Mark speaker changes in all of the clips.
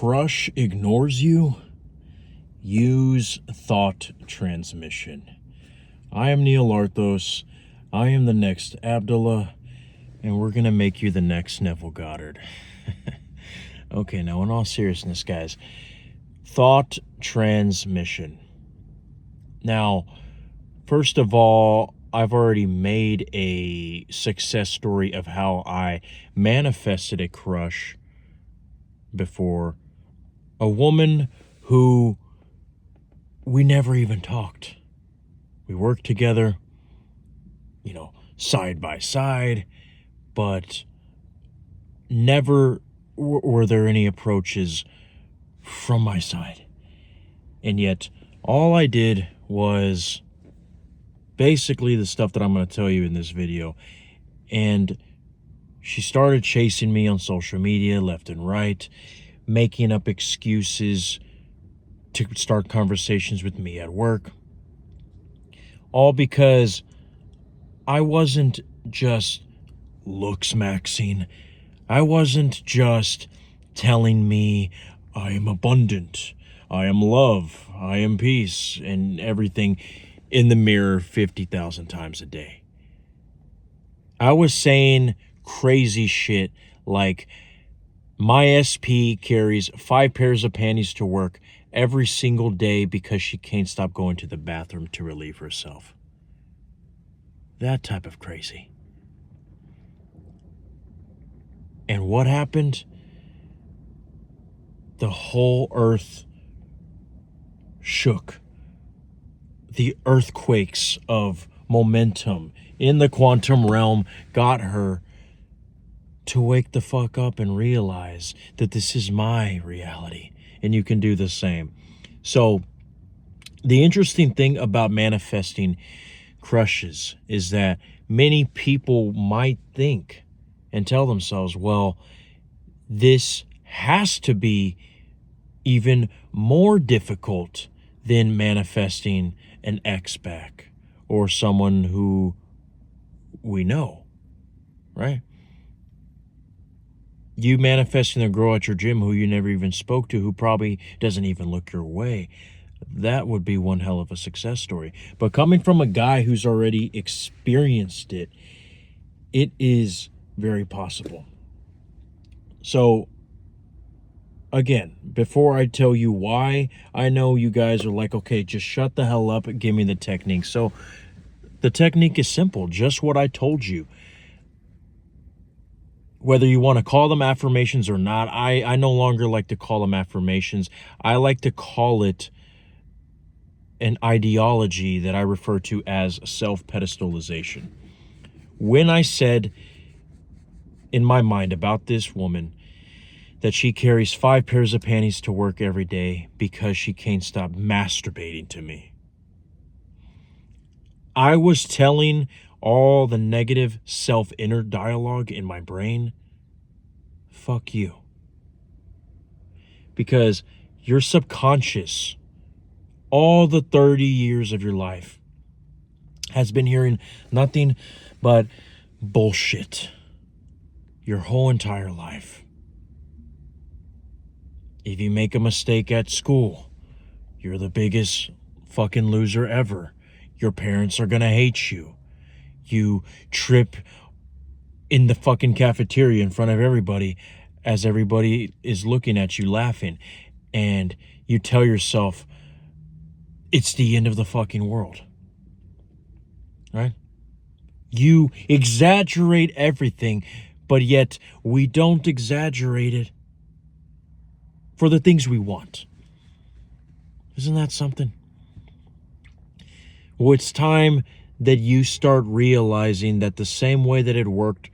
Speaker 1: crush ignores you, use thought transmission. I am Neil Arthos. I am the next Abdullah, and we're going to make you the next Neville Goddard. Okay, now in all seriousness, guys, thought transmission. Now, first of all, I've already made a success story of how I manifested a crush before. A woman who we never even talked. We worked together, side by side, but never were there any approaches from my side. And yet, all I did was basically the stuff that I'm going to tell you in this video. And she started chasing me on social media left and right, making up excuses to start conversations with me at work. All because I wasn't just looks maxing. I wasn't just telling me I am abundant, I am love, I am peace, and everything in the mirror 50,000 times a day. I was saying crazy shit like my SP carries 5 pairs of panties to work every single day because she can't stop going to the bathroom to relieve herself. That type of crazy. And what happened? The whole earth shook. The earthquakes of momentum in the quantum realm got her to wake the fuck up and realize that this is my reality, and you can do the same. So the interesting thing about manifesting crushes is that many people might think and tell themselves, well, this has to be even more difficult than manifesting an ex back or someone who we know, right? You manifesting a girl at your gym who you never even spoke to, who probably doesn't even look your way. That would be one hell of a success story. But coming from a guy who's already experienced it, it is very possible. So, again, before I tell you why, I know you guys are like, okay, just shut the hell up and give me the technique. So, the technique is simple, just what I told you. Whether you want to call them affirmations or not, I no longer like to call them affirmations. I like to call it an ideology that I refer to as self-pedestalization. When I said in my mind about this woman that she carries 5 pairs of panties to work every day because she can't stop masturbating to me, I was telling all the negative self-inner dialogue in my brain, fuck you. Because your subconscious, all the 30 years of your life, has been hearing nothing but bullshit your whole entire life. If you make a mistake at school, you're the biggest fucking loser ever. Your parents are gonna hate you. You trip in the fucking cafeteria in front of everybody as everybody is looking at you laughing. And you tell yourself, it's the end of the fucking world. Right? You exaggerate everything, but yet we don't exaggerate it for the things we want. Isn't that something? Well, it's time that you start realizing that the same way that it worked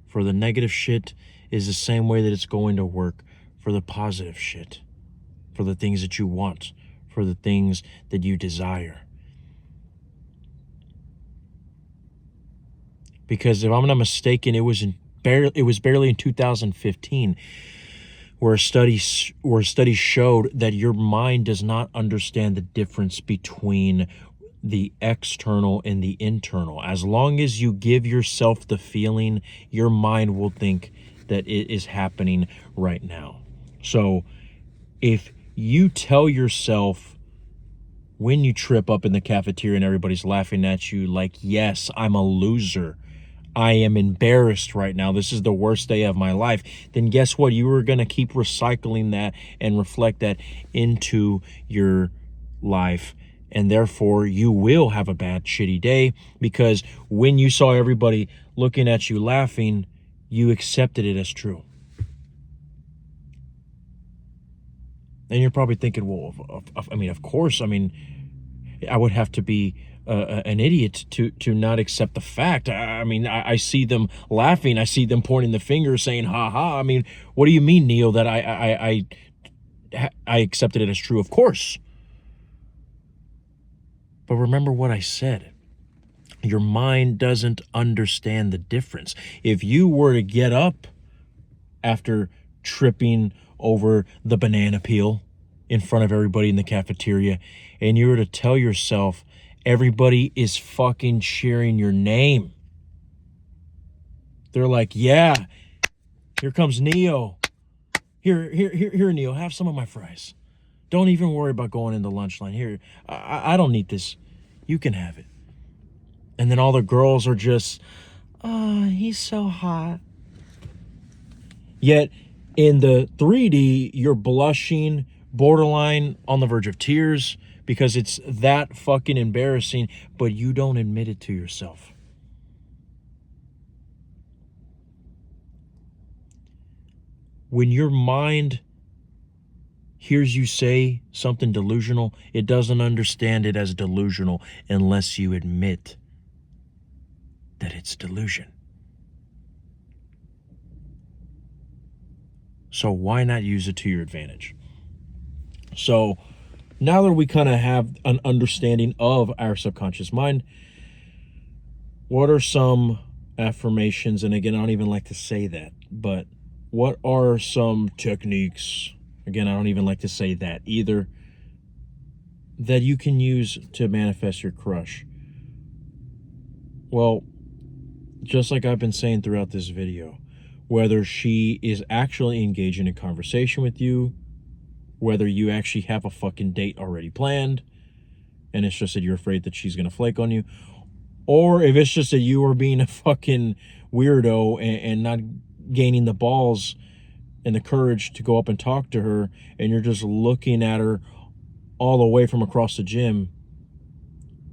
Speaker 1: for the negative shit is the same way that it's going to work for the positive shit, for the things that you want, for the things that you desire. Because if I'm not mistaken, it was barely in 2015 where a study showed that your mind does not understand the difference between the external and the internal. As long as you give yourself the feeling, your mind will think that it is happening right now. So if you tell yourself when you trip up in the cafeteria and everybody's laughing at you, like, yes, I'm a loser, I am embarrassed right now, this is the worst day of my life, then guess what? You are going to keep recycling that and reflect that into your life. And therefore, you will have a bad, shitty day, because when you saw everybody looking at you laughing, you accepted it as true. And you're probably thinking, well, of course, I would have to be an idiot to not accept the fact. I see them laughing. I see them pointing the finger saying, ha ha. What do you mean, Neil, that I accepted it as true? Of course. But remember what I said. Your mind doesn't understand the difference. If you were to get up after tripping over the banana peel in front of everybody in the cafeteria, and you were to tell yourself, everybody is fucking cheering your name. They're like, yeah, here comes Neo. Here, Neo, have some of my fries. Don't even worry about going in the lunch line. Here, I don't need this. You can have it. And then all the girls are just, oh, he's so hot. Yet in the 3D, you're blushing, borderline on the verge of tears, because it's that fucking embarrassing, but you don't admit it to yourself. When your mind hears you say something delusional, it doesn't understand it as delusional unless you admit that it's delusion. So why not use it to your advantage? So now that we kind of have an understanding of our subconscious mind, what are some affirmations? And again, I don't even like to say that, but what are some techniques? Again, I don't even like to say that either, that you can use to manifest your crush. Well, just like I've been saying throughout this video, whether she is actually engaged in a conversation with you, whether you actually have a fucking date already planned, and it's just that you're afraid that she's going to flake on you, or if it's just that you are being a fucking weirdo and not gaining the balls and the courage to go up and talk to her, and you're just looking at her all the way from across the gym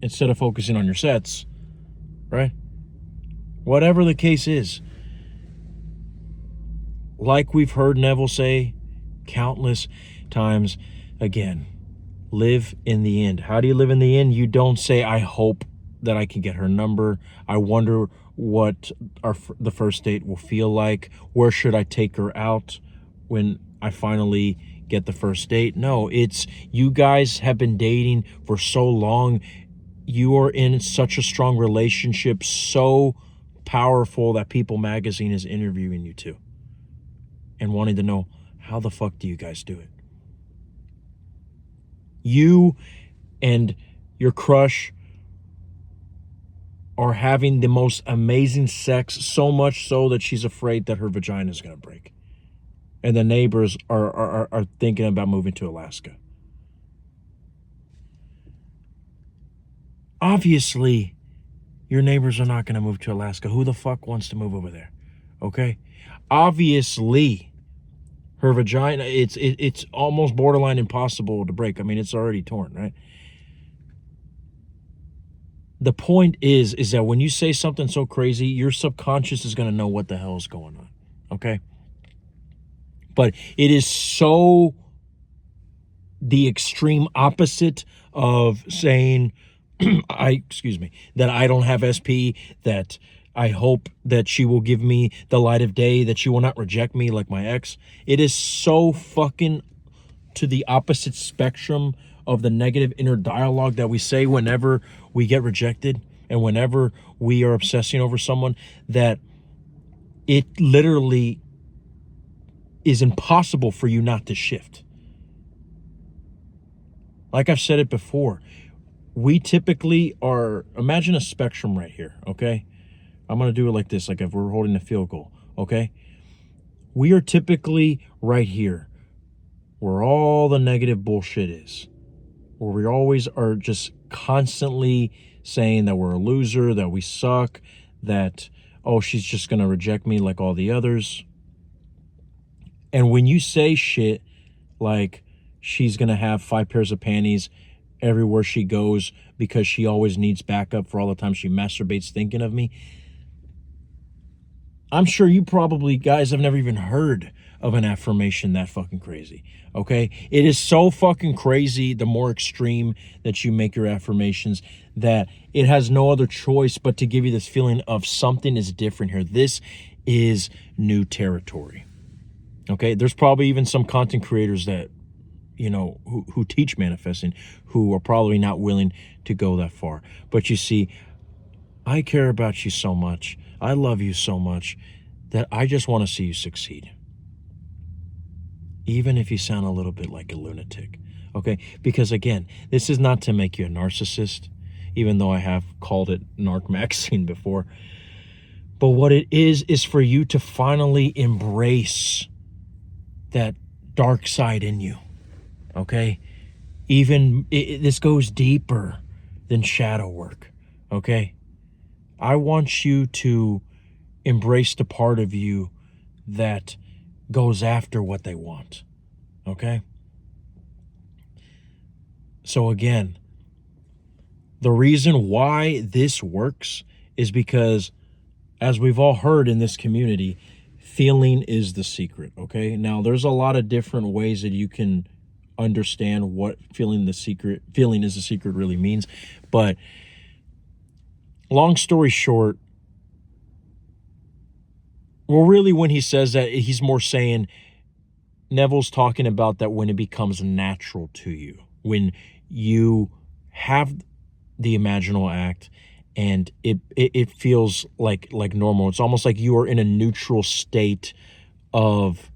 Speaker 1: instead of focusing on your sets, right? Whatever the case is, like we've heard Neville say countless times, again, live in the end. How do you live in the end? You don't say, I hope that I can get her number. I wonder what the first date will feel like. Where should I take her out when I finally get the first date? No, it's you guys have been dating for so long. You are in such a strong relationship, so powerful, that People Magazine is interviewing you too and wanting to know, how the fuck do you guys do it? You and your crush are having the most amazing sex, so much so that she's afraid that her vagina is going to break. And the neighbors are thinking about moving to Alaska. Obviously, your neighbors are not going to move to Alaska. Who the fuck wants to move over there? Okay? Obviously, her vagina, it's almost borderline impossible to break. It's already torn, right? The point is that when you say something so crazy, your subconscious is going to know what the hell is going on, okay? But it is so the extreme opposite of saying, that I don't have SP, that I hope that she will give me the light of day, that she will not reject me like my ex. It is so fucking to the opposite spectrum of the negative inner dialogue that we say whenever we get rejected and whenever we are obsessing over someone, that it literally is impossible for you not to shift. Like I've said it before, we typically are, imagine a spectrum right here, okay? I'm going to do it like this, like if we're holding a field goal, okay? We are typically right here. where all the negative bullshit is, where we always are just constantly saying that we're a loser, that we suck, that, oh, she's just going to reject me like all the others. And when you say shit like she's going to have 5 pairs of panties everywhere she goes because she always needs backup for all the time she masturbates thinking of me, I'm sure you probably guys have never even heard of an affirmation that fucking crazy. Okay? It is so fucking crazy the more extreme that you make your affirmations that it has no other choice but to give you this feeling of something is different here. This is new territory. Okay? There's probably even some content creators that, you know, who teach manifesting who are probably not willing to go that far. But you see, I care about you so much. I love you so much that I just want to see you succeed. Even if you sound a little bit like a lunatic. Okay? Because again, this is not to make you a narcissist, even though I have called it Narc Maxine before. But what it is for you to finally embrace that dark side in you. Okay? Even this goes deeper than shadow work. Okay? I want you to embrace the part of you that goes after what they want. Okay? So again, the reason why this works is because, as we've all heard in this community, feeling is the secret. Okay? Now, there's a lot of different ways that you can understand what feeling is the secret really means. But long story short, well, really, when he says that, he's more saying, Neville's talking about that when it becomes natural to you, when you have the imaginal act and it feels like normal. It's almost like you are in a neutral state of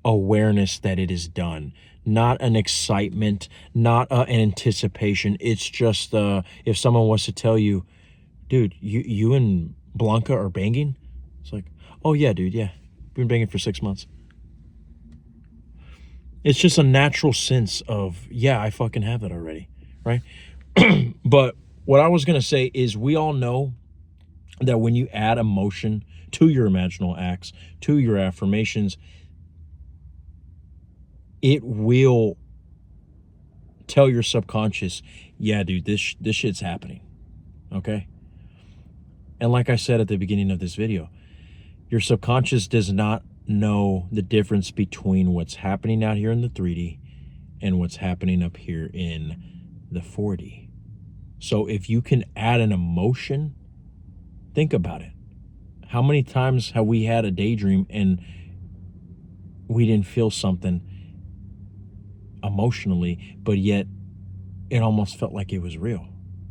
Speaker 1: awareness that it is done, not an excitement, not an anticipation. It's just if someone was to tell you, dude, you and Blanca are banging, it's like, oh yeah, dude, yeah, been banging for 6 months. It's just a natural sense of, yeah, I fucking have it already, right? But what I was going to say is we all know that when you add emotion to your imaginal acts, to your affirmations, it will tell your subconscious, yeah, dude, this shit's happening, okay? And like I said at the beginning of this video, your subconscious does not know the difference between what's happening out here in the 3D and what's happening up here in the 4D. So if you can add an emotion, think about it. How many times have we had a daydream and we didn't feel something emotionally, but yet it almost felt like it was real,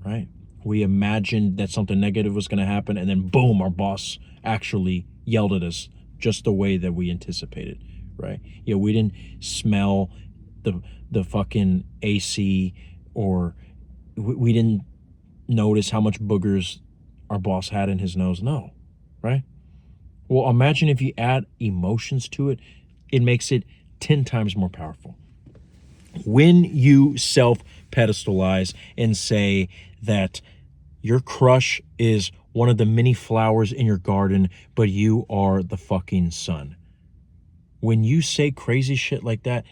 Speaker 1: right? We imagined that something negative was going to happen, and then boom, our boss actually yelled at us just the way that we anticipated, right? Yeah, we didn't smell the fucking AC, or we didn't notice how much boogers our boss had in his nose. No, right? Well, imagine if you add emotions to it, it makes it 10 times more powerful. When you self-pedestalize and say that your crush is one of the many flowers in your garden, but you are the fucking sun. When you say crazy shit like that,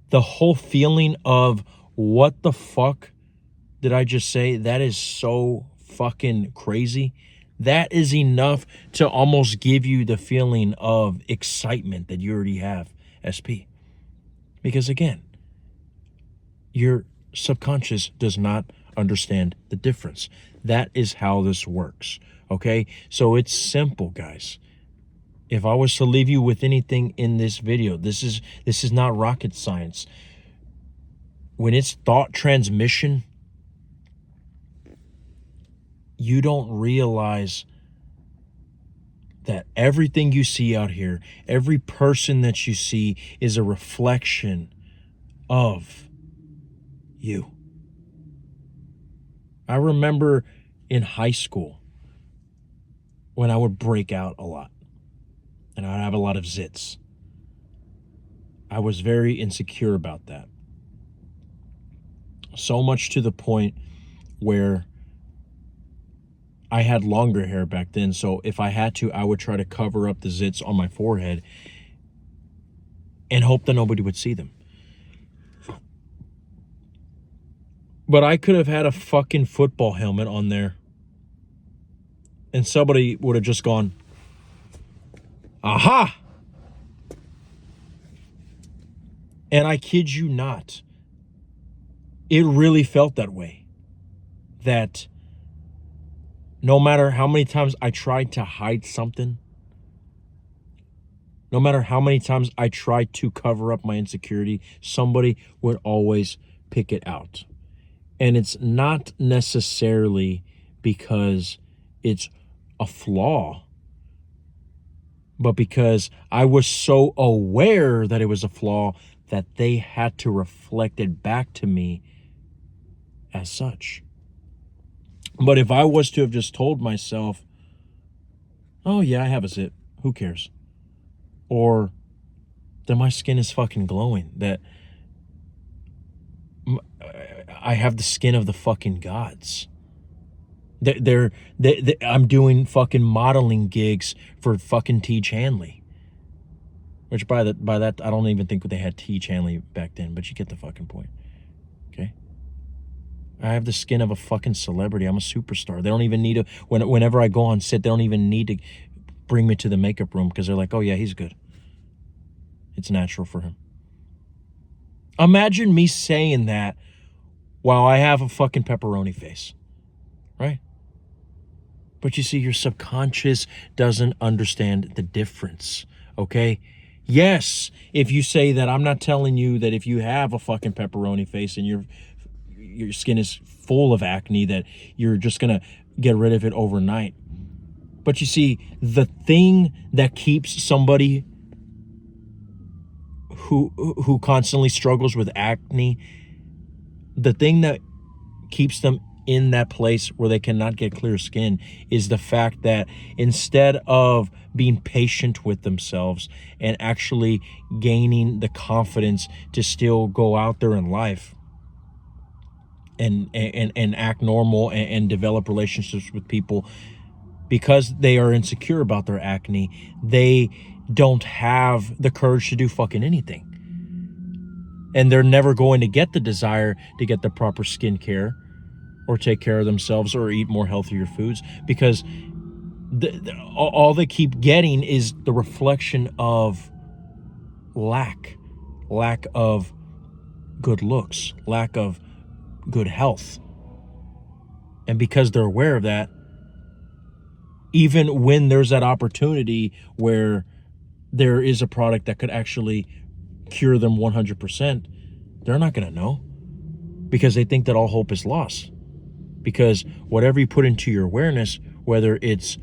Speaker 1: the whole feeling of what the fuck did I just say? That is so fucking crazy. That is enough to almost give you the feeling of excitement that you already have, SP. Because again, your subconscious does not understand the difference. That is how this works, okay? So it's simple, guys. If I was to leave you with anything in this video, this is not rocket science. When it's thought transmission, you don't realize that everything you see out here, every person that you see is a reflection of you. I remember in high school when I would break out a lot and I would have a lot of zits. I was very insecure about that. So much to the point where I had longer hair back then. So if I had to, I would try to cover up the zits on my forehead and hope that nobody would see them. But I could have had a fucking football helmet on there and somebody would have just gone, aha! And I kid you not, it really felt that way. That no matter how many times I tried to hide something, no matter how many times I tried to cover up my insecurity, somebody would always pick it out. And it's not necessarily because it's a flaw, but because I was so aware that it was a flaw that they had to reflect it back to me as such. But if I was to have just told myself, oh yeah, I have a zit, who cares? Or that my skin is fucking glowing, that I have the skin of the fucking gods. I'm doing fucking modeling gigs for fucking T. Hanley. Which by that, I don't even think they had T. Hanley back then, but you get the fucking point. Okay? I have the skin of a fucking celebrity. I'm a superstar. They don't even need to, whenever I go on set, they don't even need to bring me to the makeup room because they're like, oh yeah, he's good. It's natural for him. Imagine me saying that while I have a fucking pepperoni face, right? But you see, your subconscious doesn't understand the difference, okay? Yes, if you say that, I'm not telling you that if you have a fucking pepperoni face and your skin is full of acne that you're just gonna get rid of it overnight. But you see, the thing that keeps somebody who constantly struggles with acne, the thing that keeps them in that place where they cannot get clear skin is the fact that instead of being patient with themselves and actually gaining the confidence to still go out there in life and act normal and develop relationships with people, because they are insecure about their acne, they don't have the courage to do fucking anything. And they're never going to get the desire to get the proper skincare or take care of themselves or eat more healthier foods, because all they keep getting is the reflection of lack of good looks, lack of good health. And because they're aware of that, even when there's that opportunity where there is a product that could actually cure them 100%, they're not going to know, because they think that all hope is lost. Because whatever you put into your awareness, whether it's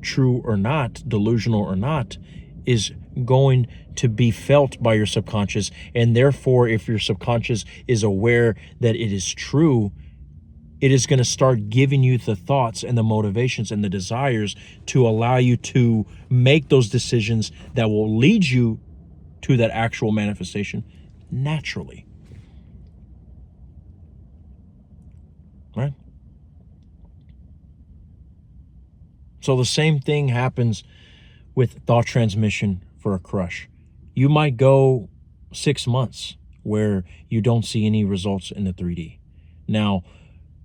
Speaker 1: true or not, delusional or not, is going to be felt by your subconscious. And therefore, if your subconscious is aware that it is true, it is going to start giving you the thoughts and the motivations and the desires to allow you to make those decisions that will lead you to that actual manifestation naturally. Right? So the same thing happens with thought transmission for a crush. You might go 6 months where you don't see any results in the 3D. Now,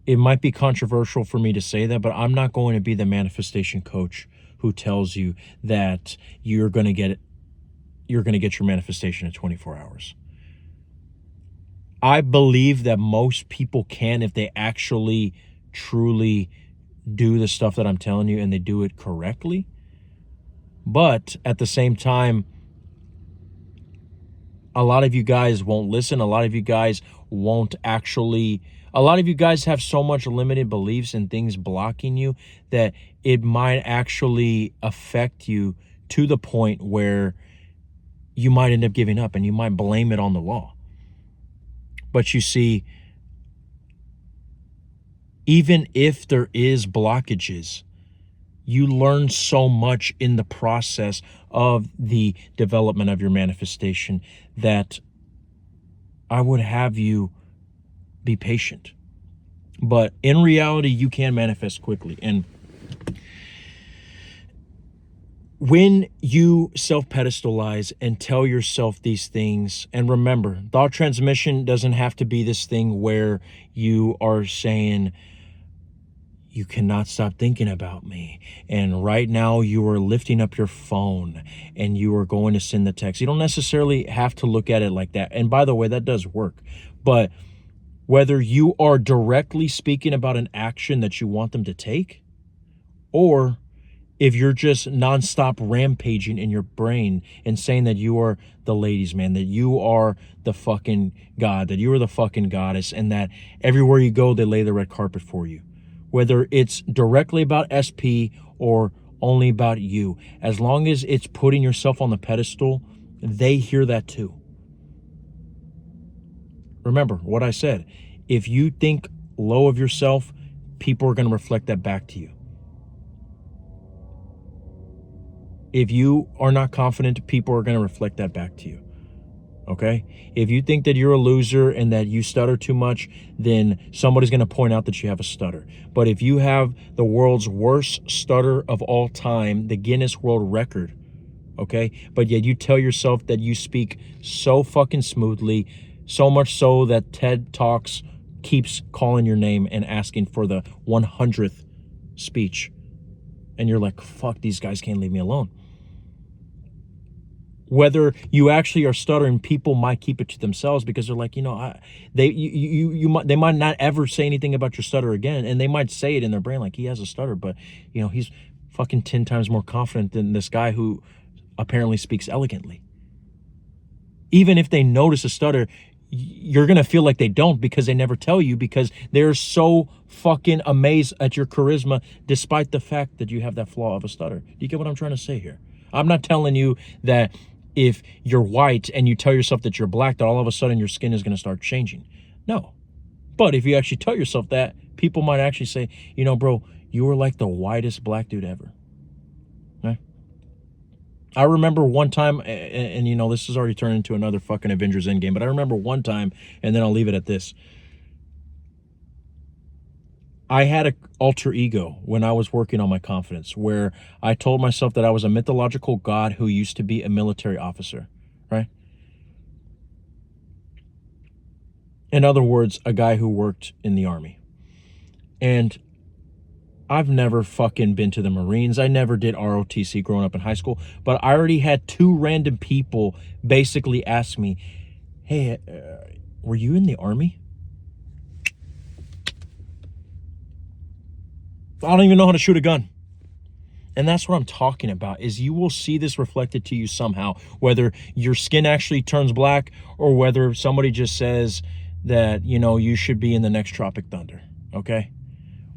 Speaker 1: it might be controversial for me to say that, but I'm not going to be the manifestation coach who tells you that you're going to get your manifestation in 24 hours. I believe that most people can, if they actually truly do the stuff that I'm telling you and they do it correctly. But at the same time, a lot of you guys won't listen. A lot of you guys have so much limited beliefs and things blocking you that it might actually affect you to the point where you might end up giving up and you might blame it on the law. But you see, even if there is blockages, you learn so much in the process of the development of your manifestation that I would have you be patient. But in reality, you can manifest quickly. And when you self-pedestalize and tell yourself these things, and remember, thought transmission doesn't have to be this thing where you are saying, you cannot stop thinking about me. And right now you are lifting up your phone and you are going to send the text. You don't necessarily have to look at it like that. And by the way, that does work. But whether you are directly speaking about an action that you want them to take, or if you're just nonstop rampaging in your brain and saying that you are the ladies' man, that you are the fucking god, that you are the fucking goddess, and that everywhere you go, they lay the red carpet for you. Whether it's directly about SP or only about you, as long as it's putting yourself on the pedestal, they hear that too. Remember what I said. If you think low of yourself, people are going to reflect that back to you. If you are not confident, people are going to reflect that back to you. Okay? If you think that you're a loser and that you stutter too much, then somebody's going to point out that you have a stutter. But if you have the world's worst stutter of all time, the Guinness World Record, okay, but yet you tell yourself that you speak so fucking smoothly, so much so that TED Talks keeps calling your name and asking for the 100th speech. And you're like, fuck, these guys can't leave me alone. Whether you actually are stuttering, people might keep it to themselves because they're like, they might not ever say anything about your stutter again, and they might say it in their brain like he has a stutter, but he's fucking 10 times more confident than this guy who apparently speaks elegantly. Even if they notice a stutter, you're gonna feel like they don't because they never tell you, because they're so fucking amazed at your charisma despite the fact that you have that flaw of a stutter. Do you get what I'm trying to say here? I'm not telling you that if you're white and you tell yourself that you're black, that all of a sudden your skin is going to start changing. No. But if you actually tell yourself that, people might actually say, bro, you were like the whitest black dude ever. Okay? I remember one time, and this has already turned into another fucking Avengers Endgame, but I remember one time, and then I'll leave it at this. I had an alter ego when I was working on my confidence, where I told myself that I was a mythological god who used to be a military officer, right? In other words, a guy who worked in the army. And I've never fucking been to the Marines. I never did ROTC growing up in high school, but I already had 2 random people basically ask me, hey, were you in the army? I don't even know how to shoot a gun. And that's what I'm talking about, is you will see this reflected to you somehow, whether your skin actually turns black or whether somebody just says that, you should be in the next Tropic Thunder, okay?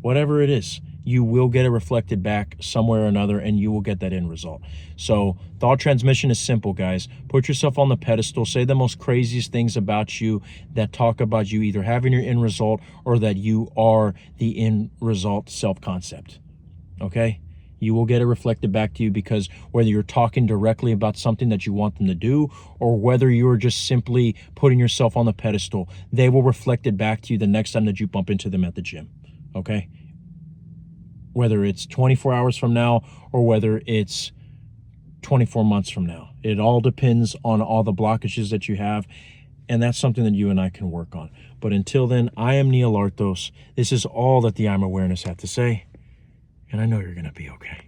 Speaker 1: Whatever it is, you will get it reflected back somewhere or another, and you will get that end result. So thought transmission is simple, guys. Put yourself on the pedestal. Say the most craziest things about you that talk about you either having your end result or that you are the end result self-concept, okay? You will get it reflected back to you, because whether you're talking directly about something that you want them to do or whether you're just simply putting yourself on the pedestal, they will reflect it back to you the next time that you bump into them at the gym, okay? Whether it's 24 hours from now or whether it's 24 months from now. It all depends on all the blockages that you have, and that's something that you and I can work on. But until then, I am Neil Arthos. This is all that the I'm Awareness had to say, and I know you're going to be okay.